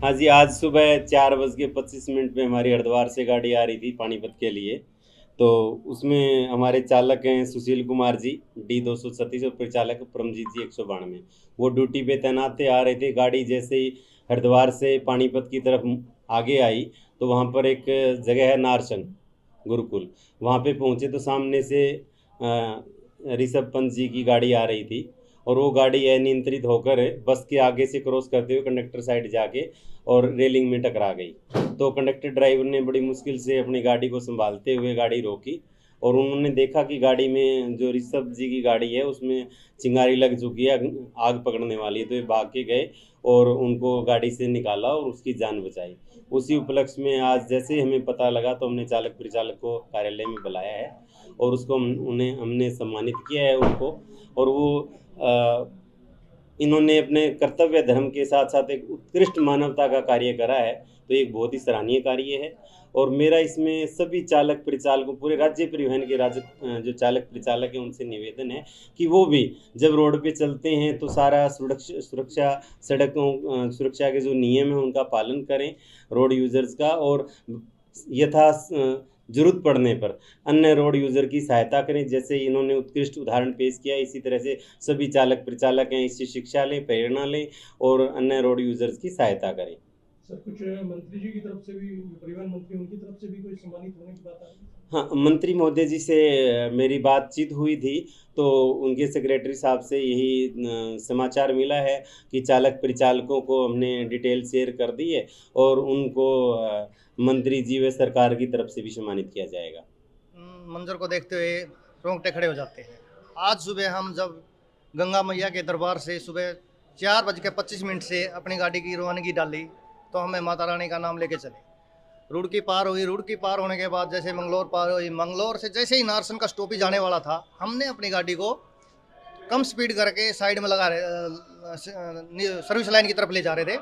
हाँ जी, आज सुबह 4:25 पे हमारी हरिद्वार से गाड़ी आ रही थी पानीपत के लिए। तो उसमें हमारे चालक हैं सुशील कुमार जी, D 236, और परिचालक परमजीत जी 192। वो ड्यूटी पे तैनात थे, आ रहे थे। गाड़ी जैसे ही हरिद्वार से पानीपत की तरफ आगे आई, तो वहाँ पर एक जगह है नारसन गुरुकुल, वहाँ पे पहुँचे तो सामने से ऋषभ पंत जी की गाड़ी आ रही थी। और वो गाड़ी अनियंत्रित होकर बस के आगे से क्रॉस करते हुए कंडक्टर साइड जाके और रेलिंग में टकरा गई। तो कंडक्टर ड्राइवर ने बड़ी मुश्किल से अपनी गाड़ी को संभालते हुए गाड़ी रोकी, और उन्होंने देखा कि गाड़ी में, जो ऋषभ जी की गाड़ी है, उसमें चिंगारी लग चुकी है, आग पकड़ने वाली है। तो ये भाग के गए और उनको गाड़ी से निकाला और उसकी जान बचाई। उसी उपलक्ष्य में आज जैसे ही हमें पता लगा तो हमने चालक परिचालक को कार्यालय में बुलाया है, और उसको उन्हें हमने सम्मानित किया है उनको। और वो इन्होंने अपने कर्तव्य धर्म के साथ साथ एक उत्कृष्ट मानवता का कार्य करा है। तो एक बहुत ही सराहनीय कार्य है। और मेरा इसमें सभी चालक परिचालकों, पूरे राज्य परिवहन के जो चालक परिचालक हैं, उनसे निवेदन है कि वो भी जब रोड पे चलते हैं तो सारा सुरक्षा सड़कों सुरक्षा के जो नियम हैं उनका पालन करें, रोड यूज़र्स का। और यथा ज़रूरत पड़ने पर अन्य रोड यूज़र की सहायता करें। जैसे इन्होंने उत्कृष्ट उदाहरण पेश किया, इसी तरह से सभी चालक परिचालक हैं, इससे शिक्षा लें, प्रेरणा लें और अन्य रोड यूज़र्स की सहायता करें। सर, कुछ मंत्री जी की तरफ से भी, परिवहन मंत्री, उनकी तरफ से भी कोई सम्मानित होने की बात आ रही है? हाँ, मंत्री महोदय जी से मेरी बातचीत हुई थी, तो उनके सेक्रेटरी साहब से यही समाचार मिला है कि चालक परिचालकों को हमने डिटेल शेयर कर दी है, और उनको मंत्री जी व सरकार की तरफ से भी सम्मानित किया जाएगा। मंजर को देखते हुए रोंगटे खड़े हो जाते हैं। आज सुबह हम जब गंगा मैया के दरबार से सुबह 4:25 से अपनी गाड़ी की रवानगी डाली, तो हमें माता रानी का नाम लेके चले। रुड़की पार हुई, रुड़की पार होने के बाद जैसे मंगलोर पार हुई, मंगलोर से जैसे ही नारसन का स्टॉप ही जाने वाला था, हमने अपनी गाड़ी को कम स्पीड करके साइड में लगा रहे, सर्विस लाइन की तरफ ले जा रहे थे।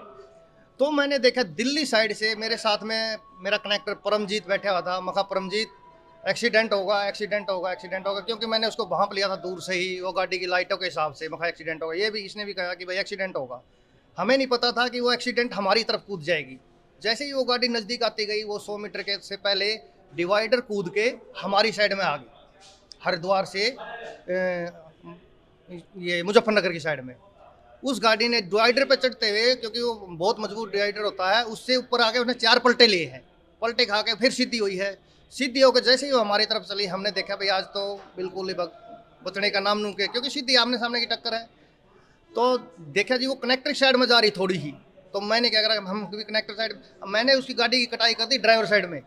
तो मैंने देखा दिल्ली साइड से मेरे साथ में मेरा कनेक्टर परमजीत बैठा हुआ था। मखा परमजीत, एक्सीडेंट होगा, एक्सीडेंट होगा, एक्सीडेंट होगा, क्योंकि मैंने उसको भांप लिया था दूर से ही, वो गाड़ी की लाइटों के हिसाब से। मखा एक्सीडेंट होगा, ये भी इसने भी कहा कि भाई एक्सीडेंट होगा। हमें नहीं पता था कि वो एक्सीडेंट हमारी तरफ कूद जाएगी। जैसे ही वो गाड़ी नज़दीक आती गई, वो 100 मीटर के से पहले डिवाइडर कूद के हमारी साइड में आ गई, हरिद्वार से ये मुजफ्फरनगर की साइड में। उस गाड़ी ने डिवाइडर पे चढ़ते हुए, क्योंकि वो बहुत मजबूत डिवाइडर होता है, उससे ऊपर आके उसने 4 पलटे लिए हैं। पलटे खा के फिर सीधी हुई है। सीधी होकर जैसे ही वो हमारी तरफ चली, हमने देखा भाई आज तो बिल्कुल ही बचने का नाम नूम के, क्योंकि सीधी आमने सामने की टक्कर है। तो देखा जी वो कनेक्टर साइड में जा रही थोड़ी ही, तो मैंने क्या करा, हम भी कनेक्टर साइड, मैंने उसकी गाड़ी की कटाई कर दी ड्राइवर साइड में।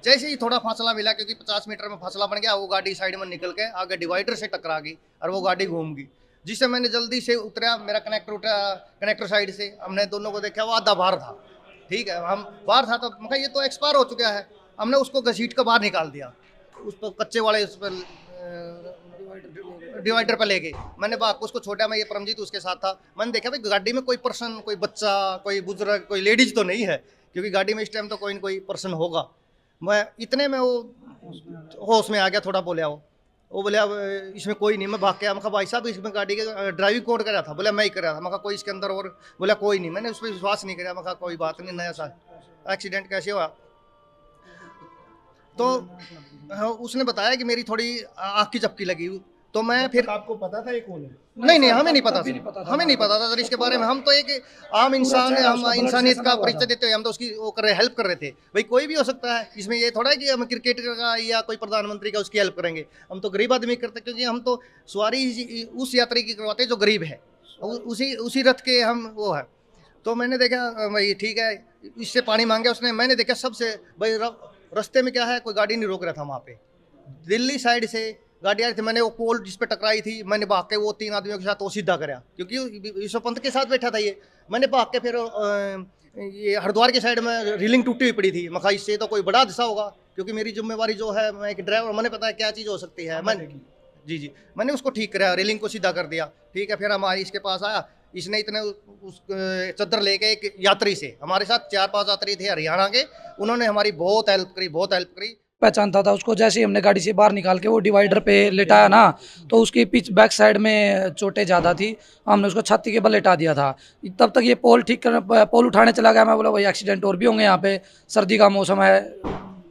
जैसे ही थोड़ा फासला मिला, क्योंकि 50 मीटर में फासला बन गया, वो गाड़ी साइड में निकल के आगे डिवाइडर से टकरा गई और वो गाड़ी घूम गई। जिससे मैंने जल्दी से उतरा, मेरा कनेक्टर उठा कनेक्टर साइड से, हमने दोनों को देखा, वो आधा बाहर था। ठीक है, हम बाहर था तो मैं ये तो एक्सपायर हो चुका है। हमने उसको घसीट कर बाहर निकाल दिया, उस पर कच्चे वाले उस पर डिवाइडर पर ले गए। मैंने बाप उसको छोटा, मैं ये परमजीत उसके साथ था। मैंने देखा भाई गाड़ी में कोई पर्सन, कोई बच्चा, कोई बुजुर्ग, कोई लेडीज तो नहीं है, क्योंकि गाड़ी में इस टाइम तो कोई न कोई पर्सन होगा। मैं इतने में वो होश में आ गया, थोड़ा बोलिया वो बोले अब इसमें कोई नहीं। मैं भाग के, मैं कहा भाई साहब इसमें गाड़ी के ड्राइविंग कौन कर रहा था? बोला मैं ही कर रहा था। मैं कहा कोई इसके अंदर और? बोला कोई नहीं। मैंने उस पर विश्वास नहीं किया। मैं कहा कोई बात नहीं, नया सा एक्सीडेंट कैसे हुआ? तो उसने बताया कि मेरी थोड़ी आँख की झपकी लगी। तो मैं फिर, आपको पता था ये कौन है? नहीं हमें नहीं पता तभी था, नहीं पता था। हमें नहीं पता था सर इसके बारे में। हम तो एक आम इंसान है, हम इंसानियत का परिचय देते हुए हम तो उसकी वो कर रहे, हेल्प कर रहे थे। भाई कोई भी हो सकता है इसमें, ये थोड़ा है कि हम क्रिकेटर का या कोई प्रधानमंत्री का उसकी हेल्प करेंगे। हम तो गरीब आदमी करते, क्योंकि हम तो सवारी उस यात्री की करवाते हैं जो गरीब है, उसी रथ के हम वो है। तो मैंने देखा भाई ठीक है, इससे पानी मांगे उसने। मैंने देखा सबसे भाई रास्ते में क्या है, कोई गाड़ी नहीं रोक रहा था वहाँ पे। दिल्ली साइड से गाड़ी आ रही थी, मैंने वो पोल जिस पे टकराई थी, मैंने भाग के वो 3 आदमियों के साथ वो सीधा कराया, क्योंकि ईश्वर पंत के साथ बैठा था ये। मैंने भाग के फिर ये हरिद्वार के साइड में रीलिंग टूटी हुई पड़ी थी। मखा इससे तो कोई बड़ा हादसा होगा, क्योंकि मेरी जिम्मेवारी जो है, मैं एक ड्राइवर, मैंने पता है क्या चीज़ हो सकती है। मैंने जी मैंने उसको ठीक कराया, रेलिंग को सीधा कर दिया। ठीक है, फिर हमारी इसके पास आया, इसने इतने उस चद्दर लेके एक यात्री से, हमारे साथ 4-5 यात्री थे हरियाणा के, उन्होंने हमारी बहुत हेल्प करी, बहुत हेल्प करी। पहचानता था उसको। जैसे ही हमने गाड़ी से बाहर निकाल के वो डिवाइडर पे लेटाया ना, तो उसकी पिच बैक साइड में चोटें ज़्यादा थी, हमने उसको छाती के बल लेटा दिया था। तब तक ये पोल ठीक कर पोल उठाने चला गया। मैं बोला भाई एक्सीडेंट और भी होंगे यहाँ पे, सर्दी का मौसम है,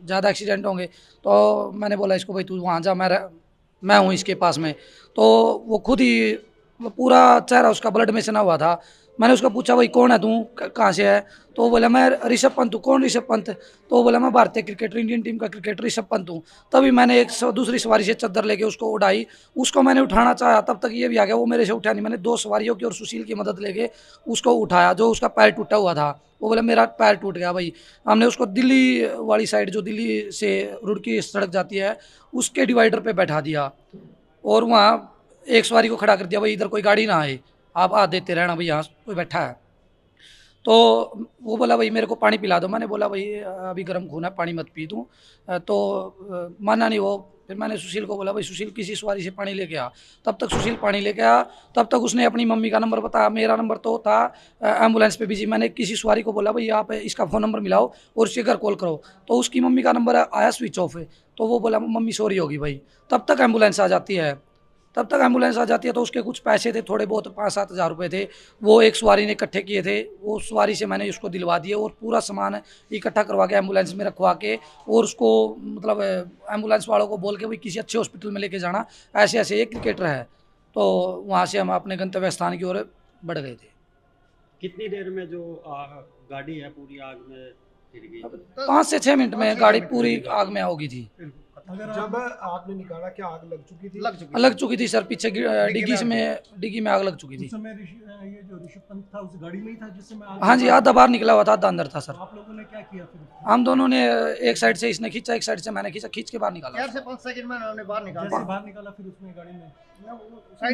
ज़्यादा एक्सीडेंट होंगे। तो मैंने बोला इसको भाई तू वहाँ जा, मैं हूँ इसके पास में। तो वो खुद ही वो पूरा चेहरा उसका ब्लड में सना हुआ था। मैंने उसको पूछा भाई कौन है तू, कहाँ से है? तो वो बोला मैं ऋषभ पंत हूँ। कौन ऋषभ पंत? तो वो बोला मैं भारतीय क्रिकेटर, इंडियन टीम का क्रिकेटर ऋषभ पंत हूँ। तभी मैंने दूसरी सवारी से चद्दर लेके उसको उठाई, उसको मैंने उठाना चाहा, तब तक ये भी आ गया, वो मेरे से उठा नहीं। मैंने 2 सवारियों की और सुशील की मदद लेके उसको उठाया, जो उसका पैर टूटा हुआ था। वो बोला मेरा पैर टूट गया भाई। हमने उसको दिल्ली वाली साइड, जो दिल्ली से रुड़की सड़क जाती है, उसके डिवाइडर पे बैठा दिया और वहाँ एक सवारी को खड़ा कर दिया, भाई इधर कोई गाड़ी ना आए, आप आ देते रहना, भाई यहाँ कोई बैठा है। तो वो बोला भाई मेरे को पानी पिला दो। मैंने बोला भाई अभी गर्म खून है, पानी मत पी दूँ। तो माना नहीं वो। फिर मैंने सुशील को बोला भाई सुशील किसी सवारी से पानी लेके आ। तब तक सुशील पानी लेके आया, तब तक उसने अपनी मम्मी का नंबर बताया। मेरा नंबर तो था एम्बुलेंस पे बिजी। मैंने किसी सवारी को बोला भाई आप इसका फ़ोन नंबर मिलाओ और उसके घर कॉल करो। तो उसकी मम्मी का नंबर आया स्विच ऑफ है। तो वो बोला मम्मी सॉरी होगी भाई। तब तक एम्बुलेंस आ जाती है। तो उसके कुछ पैसे थे, थोड़े बहुत 5-7 हज़ार रुपये थे, वो एक सवारी ने इकट्ठे किए थे। वो सवारी से मैंने उसको दिलवा दिए और पूरा सामान इकट्ठा करवा के एम्बुलेंस में रखवा के, और उसको मतलब एम्बुलेंस वालों को बोल के भाई किसी अच्छे हॉस्पिटल में लेके जाना, ऐसे ऐसे एक क्रिकेटर है। तो वहाँ से हम अपने गंतव्य स्थान की ओर बढ़ गए थे। कितनी देर में जो गाड़ी है पूरी आग में गिर गई? 5 से 6 मिनट में गाड़ी पूरी आग में होगी थी। जब आपने निकाला क्या आग लग चुकी थी? लग चुकी थी सर, पीछे डिग्गी में आग लग चुकी थी। उस समय ये जो ऋषभ पंत था उस गाड़ी में ही था जिससे मैं हाँ जी, आधा बाहर निकला हुआ था, आधा अंदर था सर। आप लोगों ने क्या किया फिर? हम दोनों ने एक साइड से इसने खींचा, एक साइड से मैंने खींचा, खींच के बाहर निकाला। 4 से 5 सेकंड में हमने बाहर निकाला। जैसे बाहर निकाला फिर उसमें गाड़ी में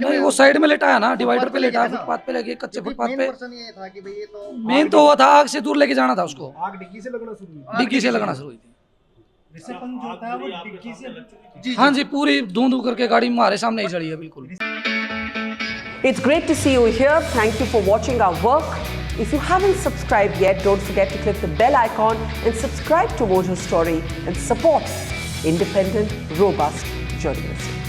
नहीं, वो साइड में लेटाया ना, डिवाइडर पे लेटाया, फुटपाथ पे लगे, कच्चे फुटपाथ पे। ये था कि भाई ये तो मेन तो वो था आग से दूर लेके जाना था उसको। आग डिग्गी से लगना शुरू हुई। डिग्गी से लगना शुरू हुई थी। ऋषभ पंत जो था वो डिग्गी से हाँ जी, पूरी धूं करके गाड़ी हमारे सामने ही चढ़ी है बिल्कुल। It's great to see you here. Thank you for watching our work. If you haven't subscribed yet, don't forget to click the bell icon and subscribe to Mojo Story and support independent, robust journalism.